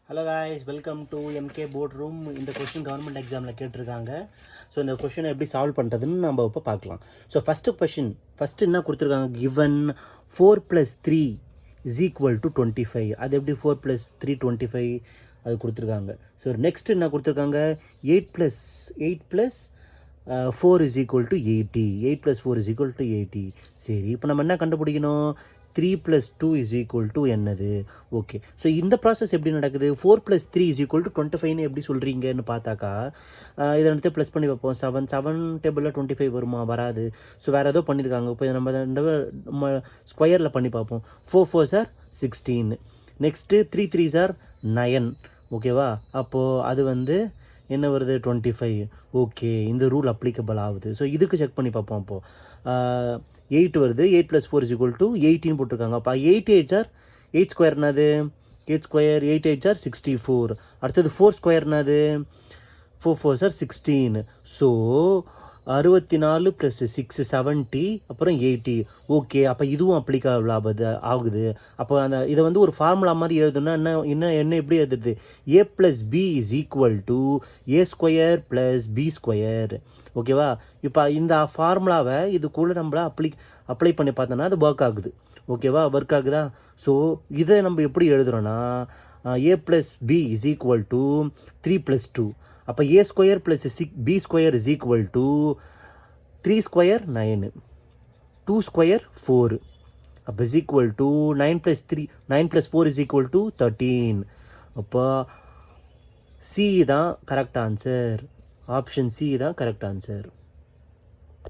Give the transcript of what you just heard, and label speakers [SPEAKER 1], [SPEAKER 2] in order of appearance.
[SPEAKER 1] Hello guys, welcome to MK port room. இந்த question government எக்ஸாமில் கேட்டிருக்காங்க. ஸோ இந்த கொஷினை எப்படி சால்வ் பண்ணுறதுன்னு நம்ம இப்போ பார்க்கலாம். ஸோ ஃபஸ்ட்டு என்ன கொடுத்துருக்காங்க, கிவன் 4 + 3 = 25. அது எப்படி 4 + 3 25 அது கொடுத்துருக்காங்க. ஸோ நெக்ஸ்ட் என்ன கொடுத்துருக்காங்க, 8 + 4 = 80. 8 + 4 = 80. சரி, இப்போ நம்ம என்ன கண்டுபிடிக்கணும், 3 + 2 = என்னது? ஓகே, ஸோ இந்த ப்ராசஸ் எப்படி நடக்குது? 4 + 3 = 25ன்னு எப்படி சொல்கிறீங்கன்னு பார்த்தாக்கா, இதை எடுத்து ப்ளஸ் பண்ணி வைப்போம். 7 டேபிளில் 25 வருமா? வராது. ஸோ வேறு ஏதோ பண்ணியிருக்காங்க. இப்போ நம்ம ஸ்கொயரில் பண்ணி பார்ப்போம். 4 4s are 16. Next 3 3s are 9. ஓகேவா? அப்போது அது என்ன வருது, 25. ஓகே, இந்த ரூல் அப்ளிகபிள் ஆகுது. ஸோ இதுக்கு செக் பண்ணி பார்ப்போம். அப்போது 8 வருது. 8 + 4 = 18 போட்டிருக்காங்க. அப்போ 8 8s are 8 ஸ்கொயர் என்னது? 8 ஸ்கொயர் 8 8s are 64. அடுத்தது 4 ஸ்கொயர் என்னது? 4 4s are 16. ஸோ 64 + 6 70, அப்புறம் 80. ஓகே, அப்போ இதுவும் அப்ளிகபிள் ஆகுது. அப்போ இதை ஒரு ஃபார்முலா மாதிரி எழுதுனா என்ன எப்படி எழுதுறது? a + b = a² + b². ஓகேவா? இப்போ இந்த ஃபார்முலாவை இது கூட நம்மள அப்ளை பண்ணி பார்த்தோன்னா அது ஒர்க் ஆகுது. ஓகேவா? ஒர்க் ஆகுதா? ஸோ இதை நம்ம எப்படி எழுதுகிறோன்னா, a + b = 3 + 2. அப்போ a² + b² = 3 ஸ்கொயர் 9, 2 ஸ்கொயர் 4. அப்போ = 9 + 4 = 13. அப்போ சி தான் கரெக்ட் ஆன்சர். ஆப்ஷன் சி தான் கரெக்ட் ஆன்சர்.